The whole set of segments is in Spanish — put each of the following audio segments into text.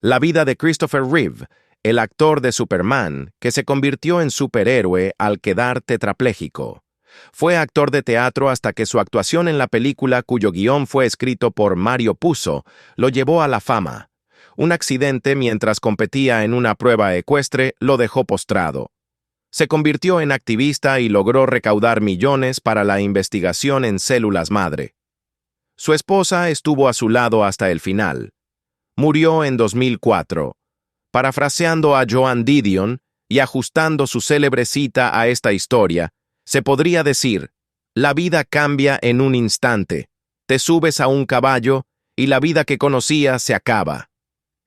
La vida de Christopher Reeve, el actor de Superman, que se convirtió en superhéroe al quedar tetrapléjico. Fue actor de teatro hasta que su actuación en la película, cuyo guión fue escrito por Mario Puzo, lo llevó a la fama. Un accidente mientras competía en una prueba ecuestre lo dejó postrado. Se convirtió en activista y logró recaudar millones para la investigación en células madre. Su esposa estuvo a su lado hasta el final. Murió en 2004. Parafraseando a Joan Didion y ajustando su célebre cita a esta historia, se podría decir: la vida cambia en un instante, te subes a un caballo y la vida que conocías se acaba.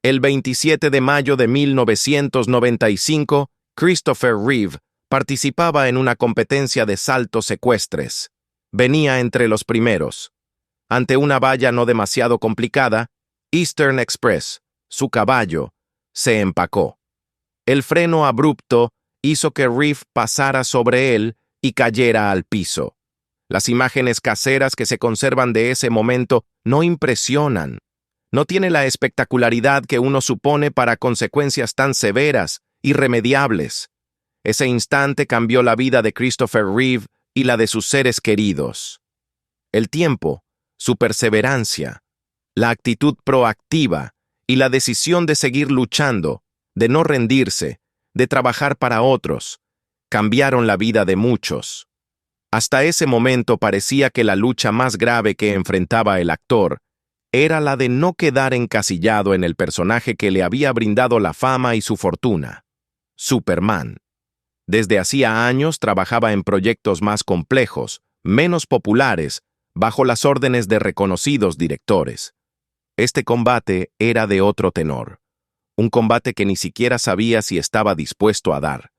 El 27 de mayo de 1995, Christopher Reeve participaba en una competencia de saltos ecuestres. Venía entre los primeros. Ante una valla no demasiado complicada, Eastern Express, su caballo, se empacó. El freno abrupto hizo que Reeve pasara sobre él y cayera al piso. Las imágenes caseras que se conservan de ese momento no impresionan. No tiene la espectacularidad que uno supone para consecuencias tan severas, irremediables. Ese instante cambió la vida de Christopher Reeve y la de sus seres queridos. El tiempo, su perseverancia, la actitud proactiva y la decisión de seguir luchando, de no rendirse, de trabajar para otros, cambiaron la vida de muchos. Hasta ese momento parecía que la lucha más grave que enfrentaba el actor era la de no quedar encasillado en el personaje que le había brindado la fama y su fortuna, Superman. Desde hacía años trabajaba en proyectos más complejos, menos populares, bajo las órdenes de reconocidos directores. Este combate era de otro tenor, un combate que ni siquiera sabía si estaba dispuesto a dar.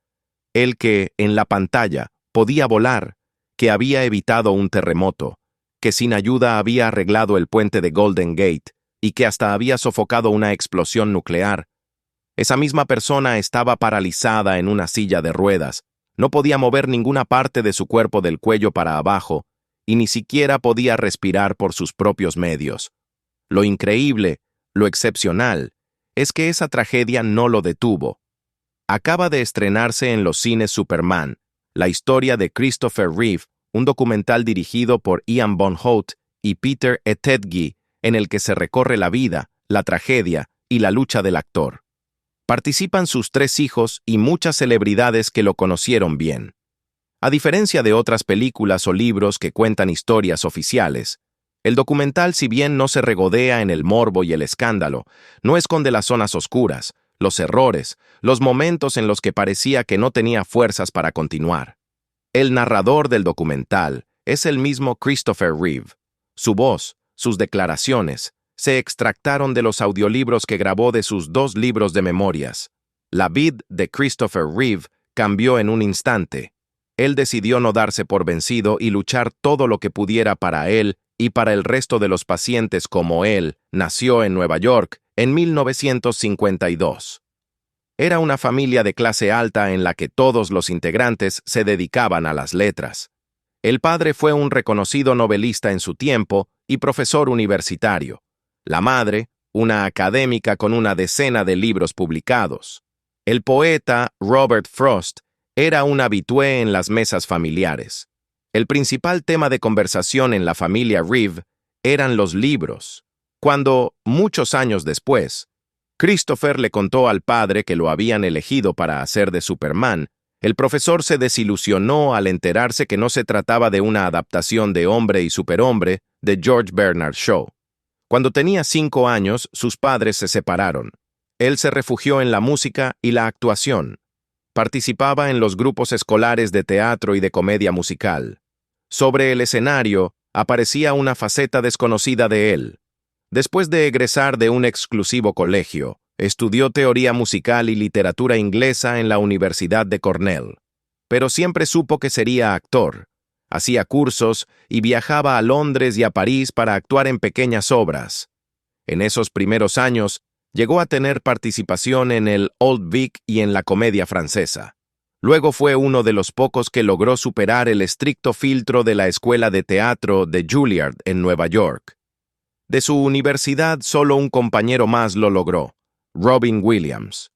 El que, en la pantalla, podía volar, que había evitado un terremoto, que sin ayuda había arreglado el puente de Golden Gate y que hasta había sofocado una explosión nuclear. Esa misma persona estaba paralizada en una silla de ruedas, no podía mover ninguna parte de su cuerpo del cuello para abajo y ni siquiera podía respirar por sus propios medios. Lo increíble, lo excepcional, es que esa tragedia no lo detuvo. Acaba de estrenarse en los cines Superman, la historia de Christopher Reeve, un documental dirigido por Ian Von Hout y Peter Ettedgui, en el que se recorre la vida, la tragedia y la lucha del actor. Participan sus 3 hijos y muchas celebridades que lo conocieron bien. A diferencia de otras películas o libros que cuentan historias oficiales, el documental, si bien no se regodea en el morbo y el escándalo, no esconde las zonas oscuras, los errores, los momentos en los que parecía que no tenía fuerzas para continuar. El narrador del documental es el mismo Christopher Reeve. Su voz, sus declaraciones, se extractaron de los audiolibros que grabó de sus 2 libros de memorias. La vida de Christopher Reeve cambió en un instante. Él decidió no darse por vencido y luchar todo lo que pudiera para él y para el resto de los pacientes como él. Nació en Nueva York en 1952. Era una familia de clase alta en la que todos los integrantes se dedicaban a las letras. El padre fue un reconocido novelista en su tiempo y profesor universitario. La madre, una académica con una decena de libros publicados. El poeta Robert Frost era un habitué en las mesas familiares. El principal tema de conversación en la familia Reeve eran los libros. Cuando, muchos años después, Christopher le contó al padre que lo habían elegido para hacer de Superman, el profesor se desilusionó al enterarse que no se trataba de una adaptación de Hombre y Superhombre de George Bernard Shaw. Cuando tenía 5 años, sus padres se separaron. Él se refugió en la música y la actuación. Participaba en los grupos escolares de teatro y de comedia musical. Sobre el escenario aparecía una faceta desconocida de él. Después de egresar de un exclusivo colegio, estudió teoría musical y literatura inglesa en la Universidad de Cornell. Pero siempre supo que sería actor. Hacía cursos y viajaba a Londres y a París para actuar en pequeñas obras. En esos primeros años, llegó a tener participación en el Old Vic y en la comedia francesa. Luego fue uno de los pocos que logró superar el estricto filtro de la Escuela de Teatro de Juilliard en Nueva York. De su universidad, solo un compañero más lo logró, Robin Williams.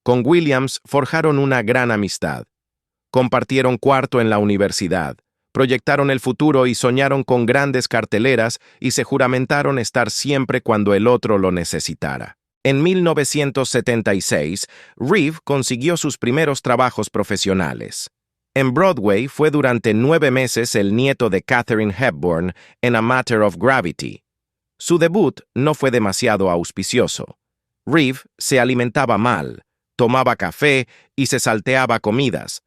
Con Williams forjaron una gran amistad. Compartieron cuarto en la universidad, proyectaron el futuro y soñaron con grandes carteleras y se juramentaron estar siempre cuando el otro lo necesitara. En 1976, Reeve consiguió sus primeros trabajos profesionales. En Broadway fue durante 9 meses el nieto de Katharine Hepburn en A Matter of Gravity. Su debut no fue demasiado auspicioso. Reeve se alimentaba mal, tomaba café y se salteaba comidas.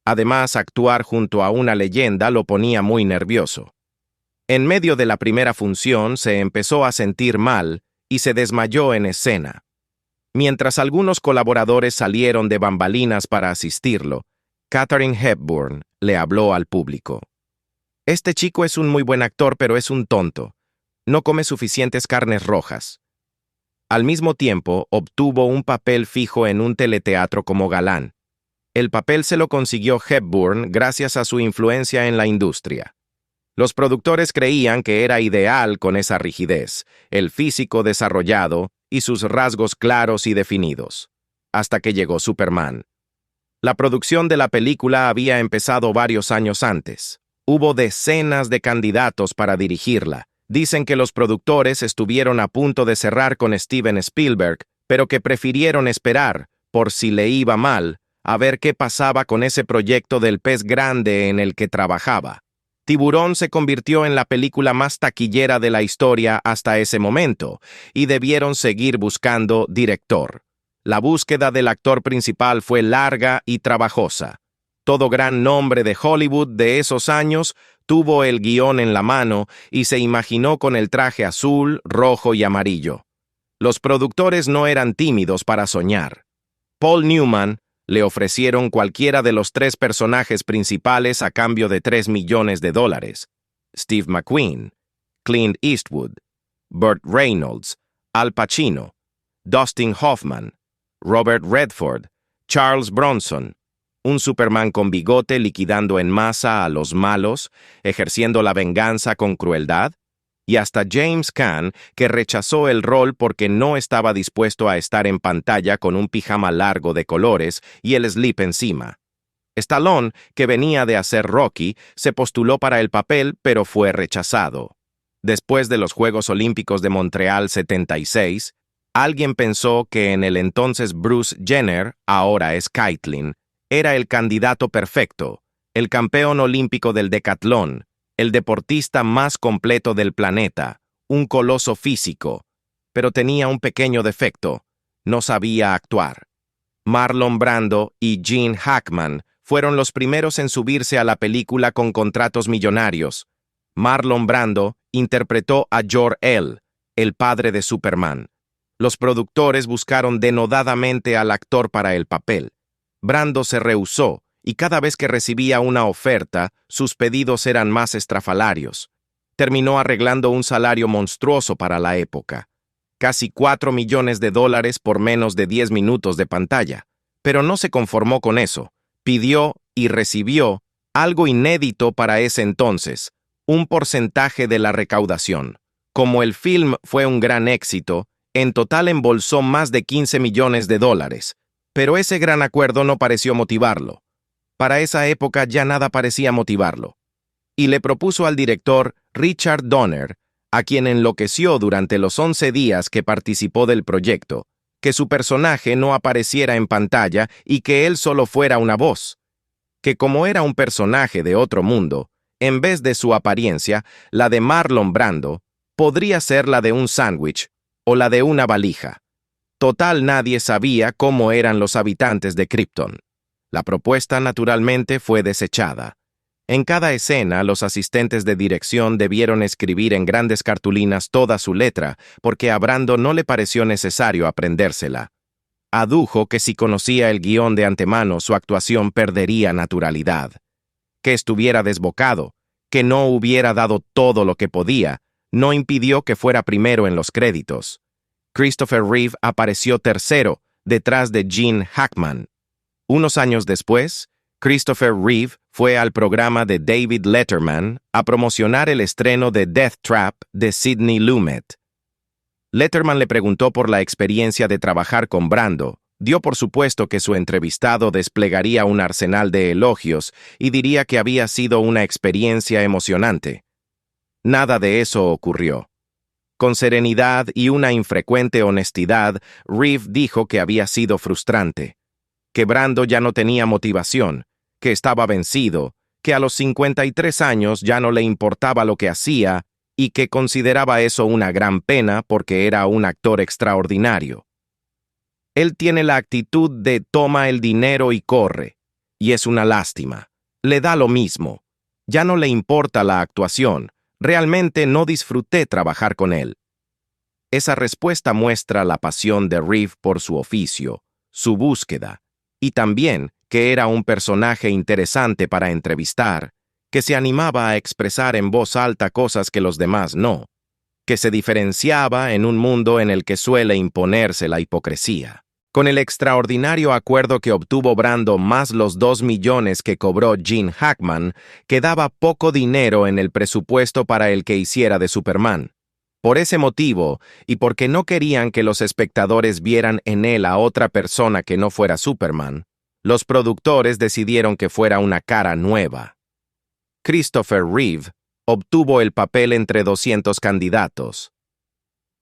Además, actuar junto a una leyenda lo ponía muy nervioso. En medio de la primera función se empezó a sentir mal y se desmayó en escena. Mientras algunos colaboradores salieron de bambalinas para asistirlo, Katharine Hepburn le habló al público. «Este chico es un muy buen actor, pero es un tonto. No come suficientes carnes rojas». Al mismo tiempo, obtuvo un papel fijo en un teleteatro como galán. El papel se lo consiguió Hepburn gracias a su influencia en la industria. Los productores creían que era ideal con esa rigidez, el físico desarrollado y sus rasgos claros y definidos. Hasta que llegó Superman. La producción de la película había empezado varios años antes. Hubo decenas de candidatos para dirigirla. Dicen que los productores estuvieron a punto de cerrar con Steven Spielberg, pero que prefirieron esperar, por si le iba mal, a ver qué pasaba con ese proyecto del pez grande en el que trabajaba. Tiburón se convirtió en la película más taquillera de la historia hasta ese momento, y debieron seguir buscando director. La búsqueda del actor principal fue larga y trabajosa. Todo gran nombre de Hollywood de esos años tuvo el guión en la mano y se imaginó con el traje azul, rojo y amarillo. Los productores no eran tímidos para soñar. Paul Newman le ofrecieron cualquiera de los 3 personajes principales a cambio de $3 millones. Steve McQueen, Clint Eastwood, Burt Reynolds, Al Pacino, Dustin Hoffman, Robert Redford, Charles Bronson, un Superman con bigote liquidando en masa a los malos, ejerciendo la venganza con crueldad, y hasta James Caan, que rechazó el rol porque no estaba dispuesto a estar en pantalla con un pijama largo de colores y el slip encima. Stallone, que venía de hacer Rocky, se postuló para el papel, pero fue rechazado. Después de los Juegos Olímpicos de Montreal 76, alguien pensó que en el entonces Bruce Jenner, ahora es Kaitlyn, era el candidato perfecto, el campeón olímpico del decatlón, el deportista más completo del planeta, un coloso físico, pero tenía un pequeño defecto: no sabía actuar. Marlon Brando y Gene Hackman fueron los primeros en subirse a la película con contratos millonarios. Marlon Brando interpretó a Jor-El, el padre de Superman. Los productores buscaron denodadamente al actor para el papel. Brando se rehusó, y cada vez que recibía una oferta, sus pedidos eran más estrafalarios. Terminó arreglando un salario monstruoso para la época. Casi $4 millones por menos de 10 minutos de pantalla. Pero no se conformó con eso. Pidió y recibió algo inédito para ese entonces: un porcentaje de la recaudación. Como el film fue un gran éxito, en total embolsó más de $15 millones. Pero ese gran acuerdo no pareció motivarlo. Para esa época ya nada parecía motivarlo. Y le propuso al director Richard Donner, a quien enloqueció durante los 11 días que participó del proyecto, que su personaje no apareciera en pantalla y que él solo fuera una voz. Que como era un personaje de otro mundo, en vez de su apariencia, la de Marlon Brando, podría ser la de un sándwich o la de una valija. Total, nadie sabía cómo eran los habitantes de Krypton. La propuesta, naturalmente, fue desechada. En cada escena, los asistentes de dirección debieron escribir en grandes cartulinas toda su letra, porque a Brando no le pareció necesario aprendérsela. Adujo que si conocía el guión de antemano, su actuación perdería naturalidad. Que estuviera desbocado, que no hubiera dado todo lo que podía, no impidió que fuera primero en los créditos. Christopher Reeve apareció tercero, detrás de Gene Hackman. Unos años después, Christopher Reeve fue al programa de David Letterman a promocionar el estreno de Death Trap de Sidney Lumet. Letterman le preguntó por la experiencia de trabajar con Brando. Dio por supuesto que su entrevistado desplegaría un arsenal de elogios y diría que había sido una experiencia emocionante. Nada de eso ocurrió. Con serenidad y una infrecuente honestidad, Reeve dijo que había sido frustrante, que Brando ya no tenía motivación, que estaba vencido, que a los 53 años ya no le importaba lo que hacía y que consideraba eso una gran pena porque era un actor extraordinario. Él tiene la actitud de toma el dinero y corre, y es una lástima. Le da lo mismo. Ya no le importa la actuación. Realmente no disfruté trabajar con él. Esa respuesta muestra la pasión de Reeve por su oficio, su búsqueda, y también que era un personaje interesante para entrevistar, que se animaba a expresar en voz alta cosas que los demás no, que se diferenciaba en un mundo en el que suele imponerse la hipocresía. Con el extraordinario acuerdo que obtuvo Brando más los 2 millones que cobró Gene Hackman, quedaba poco dinero en el presupuesto para el que hiciera de Superman. Por ese motivo, y porque no querían que los espectadores vieran en él a otra persona que no fuera Superman, los productores decidieron que fuera una cara nueva. Christopher Reeve obtuvo el papel entre 200 candidatos.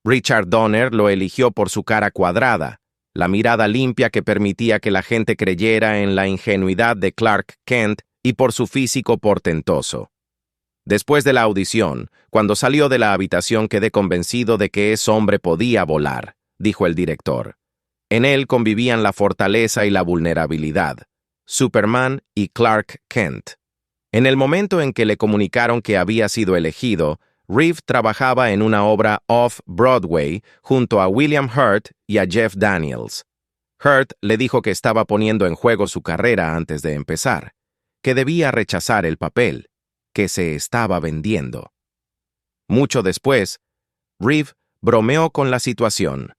Richard Donner lo eligió por su cara cuadrada, la mirada limpia que permitía que la gente creyera en la ingenuidad de Clark Kent y por su físico portentoso. Después de la audición, cuando salió de la habitación quedé convencido de que ese hombre podía volar, dijo el director. En él convivían la fortaleza y la vulnerabilidad, Superman y Clark Kent. En el momento en que le comunicaron que había sido elegido, Reeve trabajaba en una obra off-Broadway junto a William Hurt y a Jeff Daniels. Hurt le dijo que estaba poniendo en juego su carrera antes de empezar, que debía rechazar el papel, que se estaba vendiendo. Mucho después, Reeve bromeó con la situación.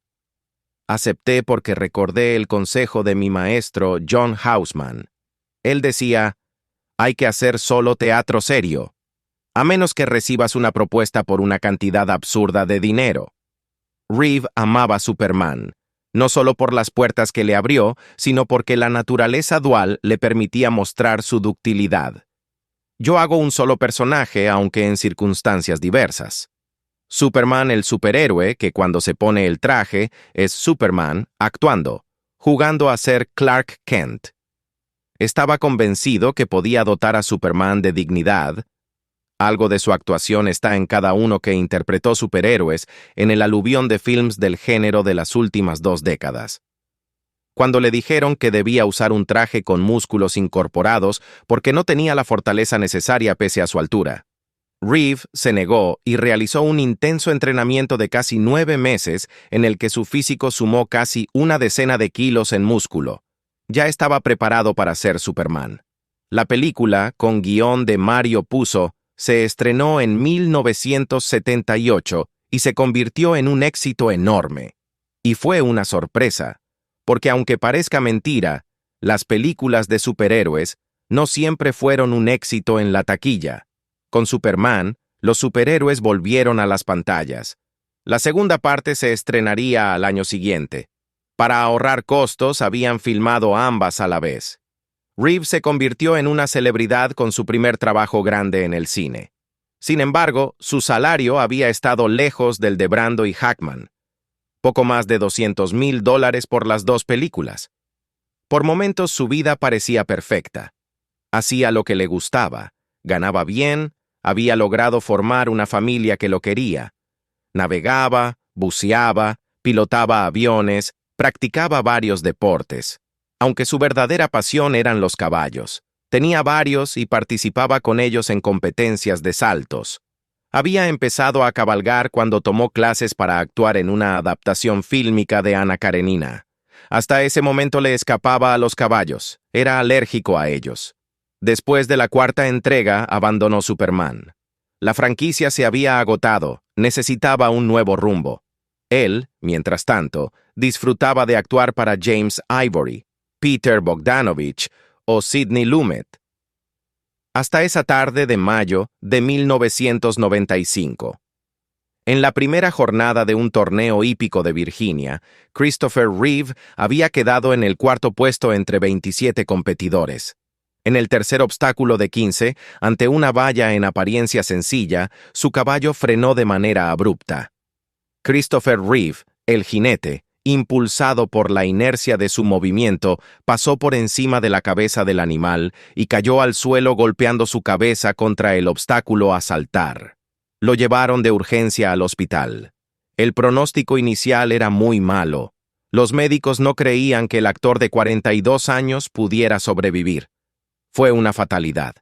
Acepté porque recordé el consejo de mi maestro John Houseman. Él decía, hay que hacer solo teatro serio, a menos que recibas una propuesta por una cantidad absurda de dinero. Reeve amaba Superman, no solo por las puertas que le abrió, sino porque la naturaleza dual le permitía mostrar su ductilidad. Yo hago un solo personaje, aunque en circunstancias diversas. Superman, el superhéroe, que cuando se pone el traje, es Superman actuando, jugando a ser Clark Kent. Estaba convencido que podía dotar a Superman de dignidad. Algo de su actuación está en cada uno que interpretó superhéroes en el aluvión de films del género de las últimas 2 décadas. Cuando le dijeron que debía usar un traje con músculos incorporados porque no tenía la fortaleza necesaria pese a su altura, Reeve se negó y realizó un intenso entrenamiento de casi 9 meses en el que su físico sumó casi 1 decena de kilos en músculo. Ya estaba preparado para ser Superman. La película, con guión de Mario Puzo, se estrenó en 1978 y se convirtió en un éxito enorme. Y fue una sorpresa, porque aunque parezca mentira, las películas de superhéroes no siempre fueron un éxito en la taquilla. Con Superman, los superhéroes volvieron a las pantallas. La segunda parte se estrenaría al año siguiente. Para ahorrar costos, habían filmado ambas a la vez. Reeve se convirtió en una celebridad con su primer trabajo grande en el cine. Sin embargo, su salario había estado lejos del de Brando y Hackman. Poco más de $200,000 por las 2 películas. Por momentos su vida parecía perfecta. Hacía lo que le gustaba, ganaba bien, había logrado formar una familia que lo quería. Navegaba, buceaba, pilotaba aviones, practicaba varios deportes. Aunque su verdadera pasión eran los caballos. Tenía varios y participaba con ellos en competencias de saltos. Había empezado a cabalgar cuando tomó clases para actuar en una adaptación fílmica de Ana Karenina. Hasta ese momento le escapaba a los caballos. Era alérgico a ellos. Después de la 4ª entrega, abandonó Superman. La franquicia se había agotado, necesitaba un nuevo rumbo. Él, mientras tanto, disfrutaba de actuar para James Ivory, Peter Bogdanovich o Sidney Lumet. Hasta esa tarde de mayo de 1995. En la primera jornada de un torneo hípico de Virginia, Christopher Reeve había quedado en el cuarto puesto entre 27 competidores. En el tercer obstáculo de 15, ante una valla en apariencia sencilla, su caballo frenó de manera abrupta. Christopher Reeve, el jinete, impulsado por la inercia de su movimiento, pasó por encima de la cabeza del animal y cayó al suelo golpeando su cabeza contra el obstáculo a saltar. Lo llevaron de urgencia al hospital. El pronóstico inicial era muy malo. Los médicos no creían que el actor de 42 años pudiera sobrevivir. Fue una fatalidad.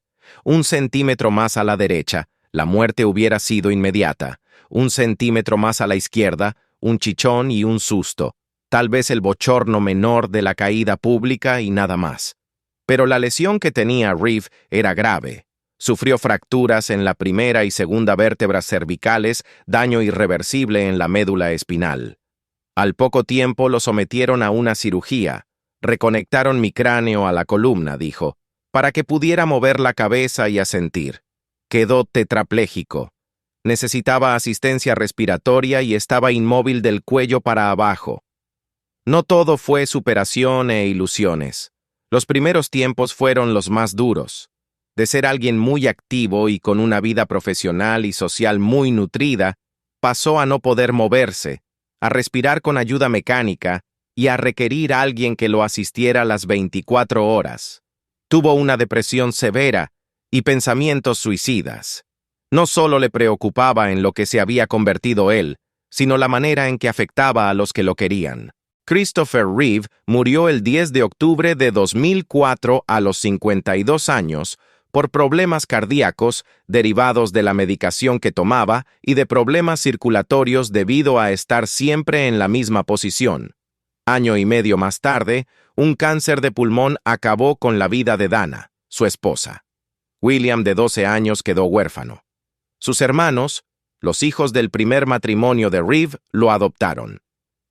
1 centímetro más a la derecha, la muerte hubiera sido inmediata. 1 centímetro más a la izquierda, un chichón y un susto. Tal vez el bochorno menor de la caída pública y nada más. Pero la lesión que tenía Reeve era grave. Sufrió fracturas en la primera y segunda vértebras cervicales, daño irreversible en la médula espinal. Al poco tiempo lo sometieron a una cirugía. Reconectaron mi cráneo a la columna, dijo, para que pudiera mover la cabeza y asentir. Quedó tetrapléjico. Necesitaba asistencia respiratoria y estaba inmóvil del cuello para abajo. No todo fue superación e ilusiones. Los primeros tiempos fueron los más duros. De ser alguien muy activo y con una vida profesional y social muy nutrida, pasó a no poder moverse, a respirar con ayuda mecánica y a requerir a alguien que lo asistiera las 24 horas. Tuvo una depresión severa y pensamientos suicidas. No solo le preocupaba en lo que se había convertido él, sino la manera en que afectaba a los que lo querían. Christopher Reeve murió el 10 de octubre de 2004 a los 52 años por problemas cardíacos derivados de la medicación que tomaba y de problemas circulatorios debido a estar siempre en la misma posición. Año y medio más tarde, un cáncer de pulmón acabó con la vida de Dana, su esposa. William, de 12 años, quedó huérfano. Sus hermanos, los hijos del primer matrimonio de Reeve, lo adoptaron.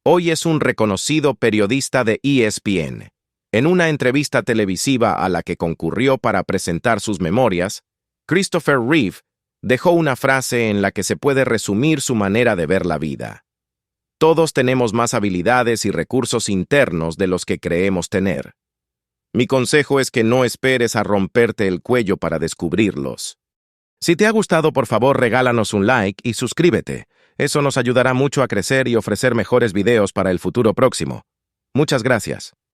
Hoy es un reconocido periodista de ESPN. En una entrevista televisiva a la que concurrió para presentar sus memorias, Christopher Reeve dejó una frase en la que se puede resumir su manera de ver la vida. Todos tenemos más habilidades y recursos internos de los que creemos tener. Mi consejo es que no esperes a romperte el cuello para descubrirlos. Si te ha gustado, por favor, regálanos un like y suscríbete. Eso nos ayudará mucho a crecer y ofrecer mejores videos para el futuro próximo. Muchas gracias.